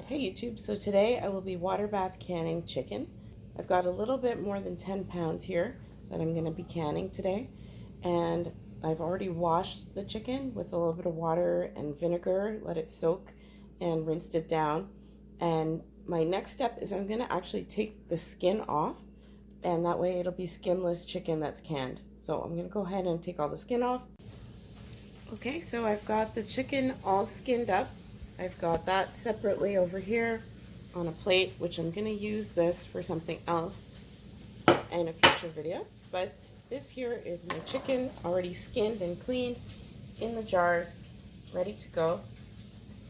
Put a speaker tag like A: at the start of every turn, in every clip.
A: Hey YouTube, so today I will be water bath canning chicken. I've got a little bit more than 10 pounds here that I'm going to be canning today, and I've already washed the chicken with a little bit of water and vinegar, let it soak and rinsed it down. And my next step is I'm going to actually take the skin off, and that way it'll be skinless chicken that's canned. So I'm going to go ahead and take all the skin off. Okay, so I've got the chicken all skinned up. I've got that separately over here on a plate, which I'm going to use this for something else in a future video. But this here is my chicken already skinned and cleaned in the jars, ready to go.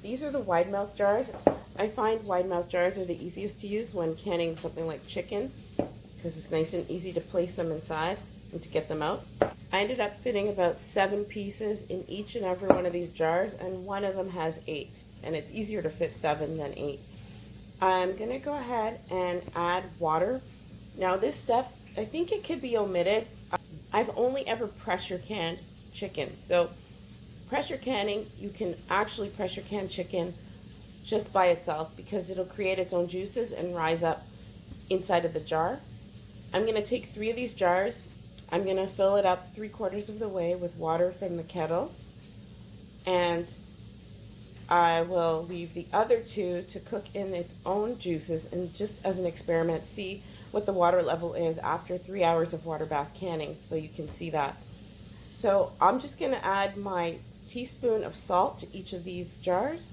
A: These are the wide mouth jars. I find wide mouth jars are the easiest to use when canning something like chicken because it's nice and easy to place them inside and to get them out. I ended up fitting about 7 pieces in each and every one of these jars, and one of them has 8, and it's easier to fit 7 than 8. I'm going to go ahead and add water. Now this step, I think it could be omitted. I've only ever pressure canned chicken. So pressure canning, you can actually pressure can chicken just by itself because it'll create its own juices and rise up inside of the jar. I'm going to take 3 of these jars. I'm going to fill it up 3/4 of the way with water from the kettle, and I will leave the other 2 to cook in its own juices and just as an experiment see what the water level is after 3 hours of water bath canning, so you can see that. So I'm just going to add my teaspoon of salt to each of these jars.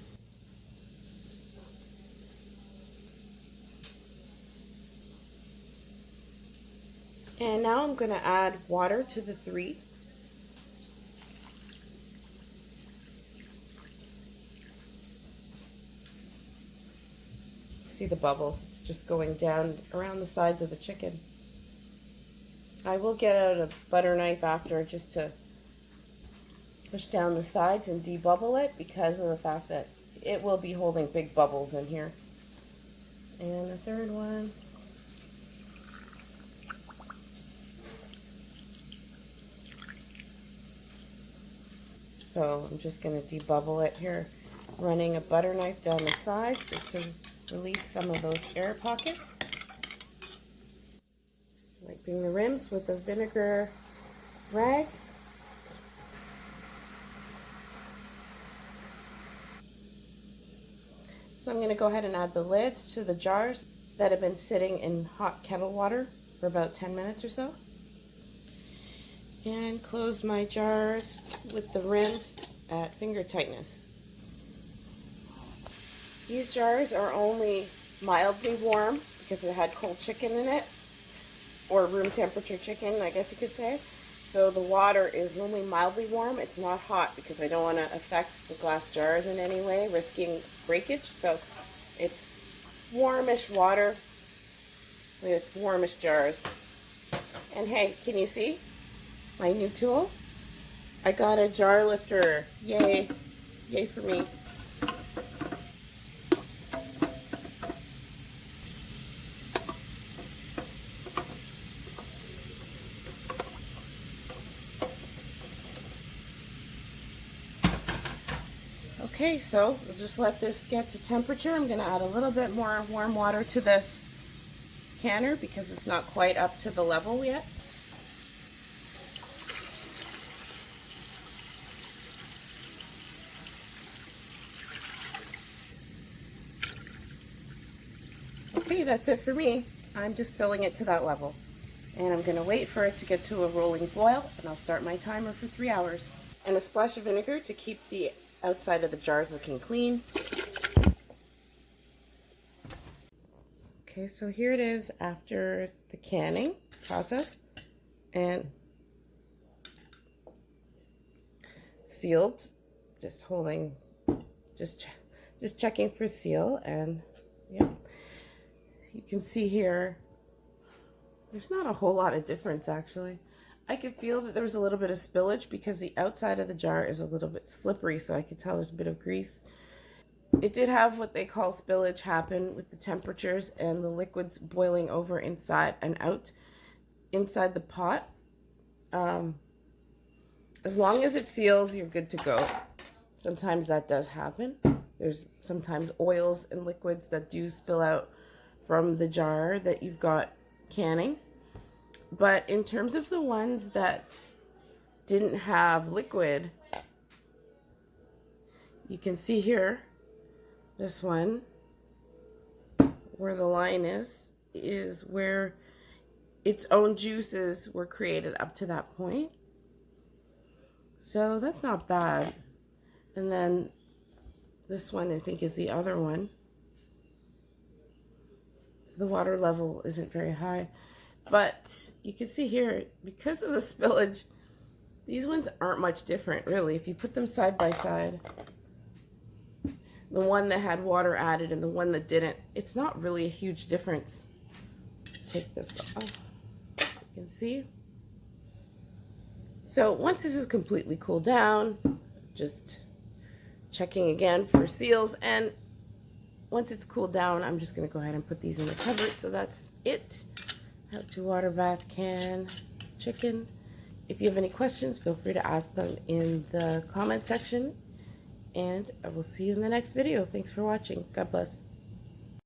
A: And now I'm going to add water to the 3. See the bubbles? It's just going down around the sides of the chicken. I will get out a butter knife after just to push down the sides and debubble it because of the fact that it will be holding big bubbles in here. And the 3rd one. So I'm just going to debubble it here, running a butter knife down the sides just to release some of those air pockets. Wiping the rims with a vinegar rag. So I'm going to go ahead and add the lids to the jars that have been sitting in hot kettle water for about 10 minutes or so. And close my jars with the rims at finger tightness. These jars are only mildly warm because it had cold chicken in it, or room temperature chicken, I guess you could say. So the water is only mildly warm. It's not hot because I don't want to affect the glass jars in any way, risking breakage. So it's warmish water with warmish jars. And hey, can you see my new tool? I got a jar lifter. Yay. Yay for me. Okay, so we'll just let this get to temperature. I'm going to add a little bit more warm water to this canner because it's not quite up to the level yet. Okay, that's it for me. I'm just filling it to that level. And I'm going to wait for it to get to a rolling boil, and I'll start my timer for 3 hours. And a splash of vinegar to keep the outside of the jars looking clean. Okay, so here it is after the canning process, and sealed. Just holding, just checking for seal, and yeah, you can see here there's not a whole lot of difference actually. I could feel that there was a little bit of spillage because the outside of the jar is a little bit slippery, so I could tell there's a bit of grease. It did have what they call spillage happen with the temperatures and the liquids boiling over inside and out inside the pot. As long as it seals, you're good to go. Sometimes that does happen. There's sometimes oils and liquids that do spill out from the jar that you've got canning. But in terms of the ones that didn't have liquid, you can see here, this one, where the line is where its own juices were created up to that point. So that's not bad. And then this one, I think, is the other one. So the water level isn't very high. But you can see here, because of the spillage, these ones aren't much different, really. If you put them side by side, the one that had water added and the one that didn't, it's not really a huge difference. Take this off. You can see. So once this is completely cooled down, just checking again for seals, and once it's cooled down, I'm just going to go ahead and put these in the cupboard. So that's it. How to water bath can chicken. If you have any questions, feel free to ask them in the comment section, and I will see you in the next video. Thanks for watching. God bless.